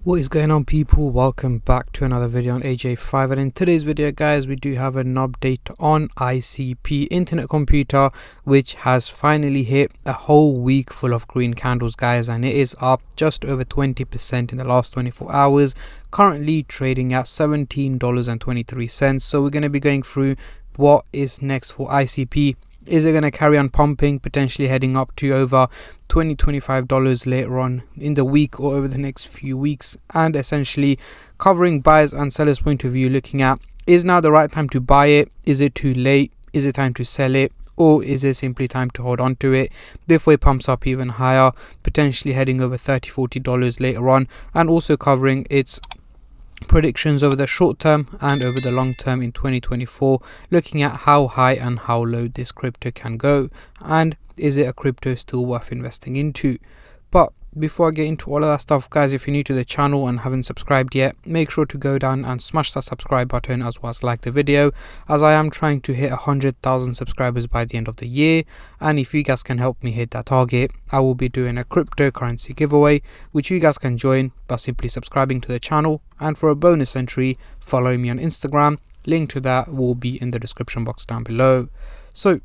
What is going on, people? Welcome back to another video on AJ5, and in today's video guys we do have an update on ICP Internet Computer, which has finally hit a whole week full of green candles guys, and it is up just over 20% in the last 24 hours, currently trading at $17.23. So we're going to be going through what is next for ICP. Is it going to carry on pumping, potentially heading up to over $25 later on in the week or over the next few weeks, and essentially covering buyers and sellers point of view, looking at, is now the right time to buy it? Is it too late? Is it time to sell it? Or is it simply time to hold on to it before it pumps up even higher, potentially heading over $30-40 later on, and also covering its predictions over the short term and over the long term in 2024, looking at how high and how low this crypto can go, and is it a crypto still worth investing into. But before I get into all of that stuff guys, if you're new to the channel and haven't subscribed yet, make sure to go down and smash that subscribe button, as well as like the video, as I am trying to hit 100,000 subscribers by the end of the year. And if you guys can help me hit that target, I will be doing a cryptocurrency giveaway, which you guys can join by simply subscribing to the channel, and for a bonus entry, follow me on Instagram. Link to that will be in the description box down below. So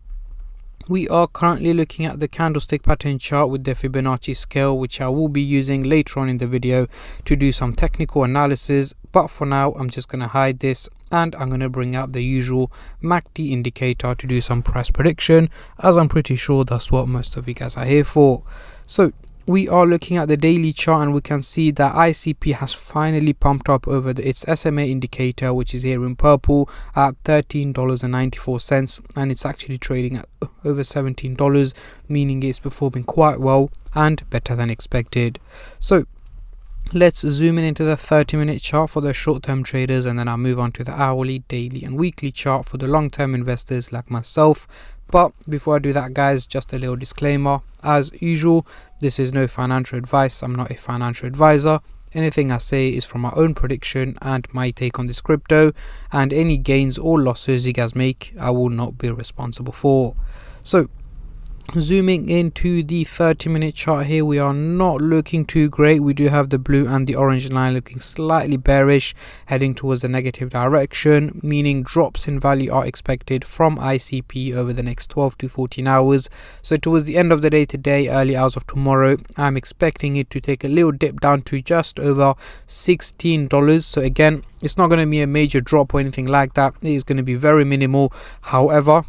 we are currently looking at the candlestick pattern chart with the Fibonacci scale, which I will be using later on in the video to do some technical analysis. But for now, I'm just going to hide this, and I'm going to bring out the usual MACD indicator to do some price prediction, as I'm pretty sure that's what most of you guys are here for. So we are looking at the daily chart, and we can see that ICP has finally pumped up over its SMA indicator, which is here in purple, at $13.94, and it's actually trading at over $17, meaning it's performing quite well and better than expected. So let's zoom into the 30-minute chart for the short-term traders, and then I'll move on to the hourly, daily and weekly chart for the long-term investors like myself. But before I do that guys, just a little disclaimer. As usual, this is no financial advice. I'm not a financial advisor. Anything I say is from my own prediction and my take on this crypto, and any gains or losses you guys make, I will not be responsible for. So zooming into the 30-minute chart here, we are not looking too great. We do have the blue and the orange line looking slightly bearish, heading towards the negative direction, meaning drops in value are expected from ICP over the next 12 to 14 hours. So towards the end of the day today, early hours of tomorrow, I'm expecting it to take a little dip down to just over $16. So again, it's not going to be a major drop or anything like that. It is going to be very minimal. However,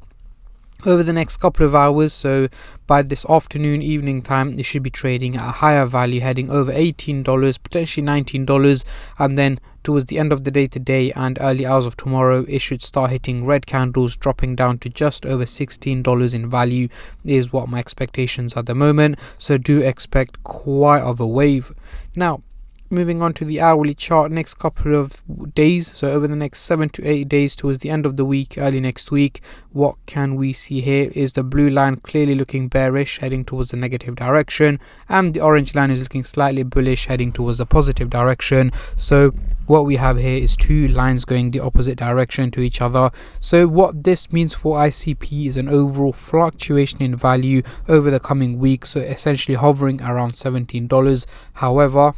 over the next couple of hours, so by this afternoon, evening time, it should be trading at a higher value, heading over $18, potentially $19, and then towards the end of the day today and early hours of tomorrow, it should start hitting red candles, dropping down to just over $16 in value is what my expectations are at the moment. So do expect quite of a wave. Now moving on to the hourly chart, next couple of days, so over the next 7 to 8 days towards the end of the week, early next week, what can we see here is the blue line clearly looking bearish, heading towards the negative direction, and the orange line is looking slightly bullish, heading towards the positive direction. So what we have here is two lines going the opposite direction to each other. So what this means for ICP is an overall fluctuation in value over the coming week, so essentially hovering around $17. However,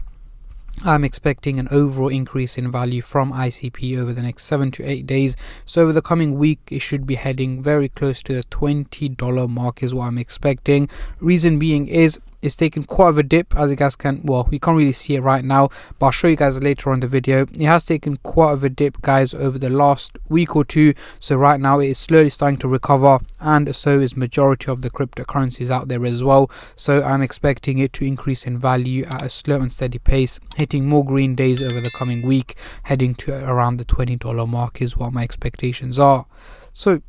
I'm expecting an overall increase in value from ICP over the next 7 to 8 days. So over the coming week, it should be heading very close to the $20 mark is what I'm expecting. Reason being is it's taken quite of a dip, as you guys can, well, you can't really see it right now, but I'll show you guys later on the video. It has taken quite of a dip guys over the last week or two, so right now it is slowly starting to recover, and so is majority of the cryptocurrencies out there as well. So I'm expecting it to increase in value at a slow and steady pace, hitting more green days over the coming week, heading to around the $20 mark is what my expectations are. So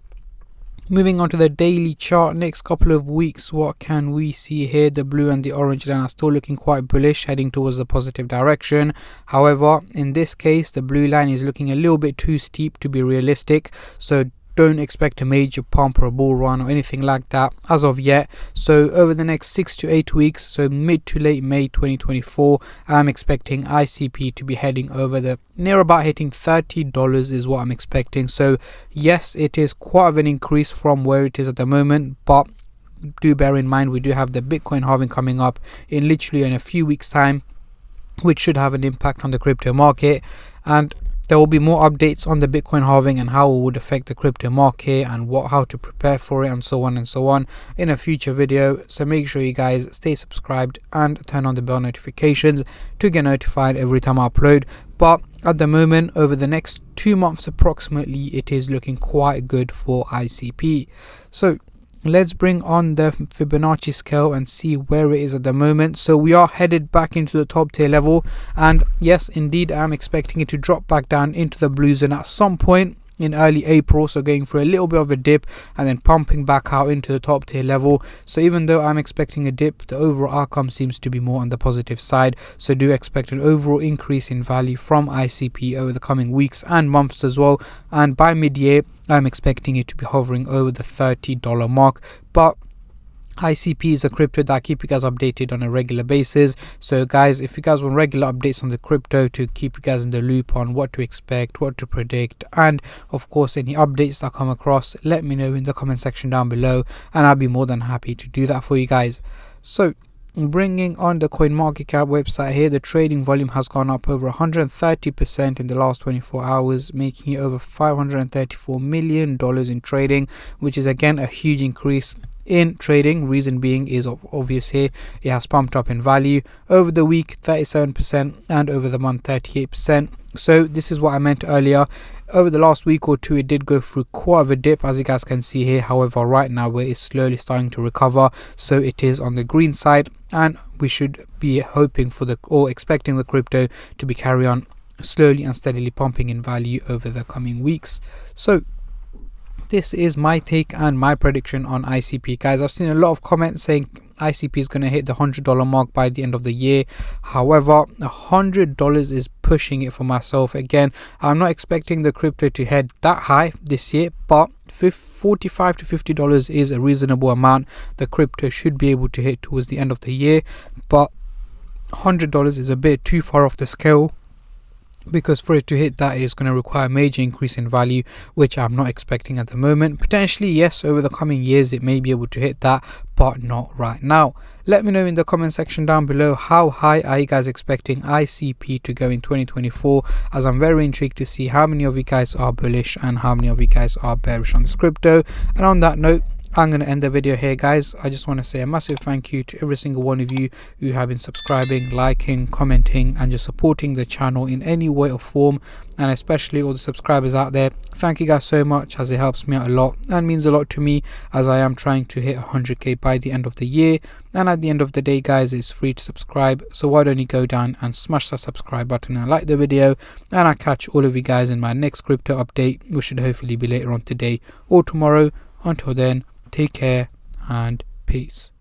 moving on to the daily chart, next couple of weeks, what can we see here? The blue and the orange line are still looking quite bullish, heading towards the positive direction. However, in this case, the blue line is looking a little bit too steep to be realistic. So don't expect a major pump or a bull run or anything like that as of yet. So over the next 6 to 8 weeks, so mid to late May 2024, I'm expecting ICP to be heading over the near about hitting $30 is what I'm expecting. So yes, it is quite of an increase from where it is at the moment, but do bear in mind we do have the Bitcoin halving coming up in literally in a few weeks time. which should have an impact on the crypto market. And there will be more updates on the Bitcoin halving and how it would affect the crypto market and how to prepare for it and so on in a future video. So make sure you guys stay subscribed and turn on the bell notifications to get notified every time I upload. But at the moment, over the next 2 months approximately, it is looking quite good for ICP. So let's bring on the Fibonacci scale and see where it is at the moment. So we are headed back into the top tier level, and yes, indeed, I'm expecting it to drop back down into the blue zone at some point in early April, so going for a little bit of a dip and then pumping back out into the top tier level. So even though I'm expecting a dip, the overall outcome seems to be more on the positive side, so do expect an overall increase in value from ICP over the coming weeks and months as well. And by mid-year, I'm expecting it to be hovering over the $30 mark. But ICP is a crypto that I keep you guys updated on a regular basis. So guys, if you guys want regular updates on the crypto to keep you guys in the loop on what to expect, what to predict, and of course any updates that come across, let me know in the comment section down below, and I'll be more than happy to do that for you guys. So bringing on the CoinMarketCap website here, the trading volume has gone up over 130% in the last 24 hours, making it over $534 million in trading, which is again a huge increase in trading. Reason being is obvious here, it has pumped up in value over the week 37% and over the month 38%. So this is what I meant earlier. Over the last week or two, it did go through quite of a dip, as you guys can see here. However, right now it is slowly starting to recover, so it is on the green side, and we should be hoping for expecting the crypto to be carry on slowly and steadily pumping in value over the coming weeks. So this is my take and my prediction on ICP, guys. I've seen a lot of comments saying ICP is going to hit the $100 mark by the end of the year. However, $100 is pushing it for myself. Again, I'm not expecting the crypto to head that high this year, but $45 to $50 is a reasonable amount the crypto should be able to hit towards the end of the year. But $100 is a bit too far off the scale, because for it to hit that is going to require a major increase in value, which I'm not expecting at the moment. Potentially, yes, over the coming years it may be able to hit that, but not right now. Let me know in the comment section down below, how high are you guys expecting ICP to go in 2024, as I'm very intrigued to see how many of you guys are bullish and how many of you guys are bearish on this crypto. And on that note, I'm going to end the video here, guys. I just want to say a massive thank you to every single one of you who have been subscribing, liking, commenting, and just supporting the channel in any way or form, and especially all the subscribers out there. Thank you guys so much, as it helps me out a lot and means a lot to me, as I am trying to hit 100k by the end of the year. And at the end of the day, guys, it's free to subscribe, so why don't you go down and smash that subscribe button and like the video, and I'll catch all of you guys in my next crypto update, which should hopefully be later on today or tomorrow. Until then, take care and peace.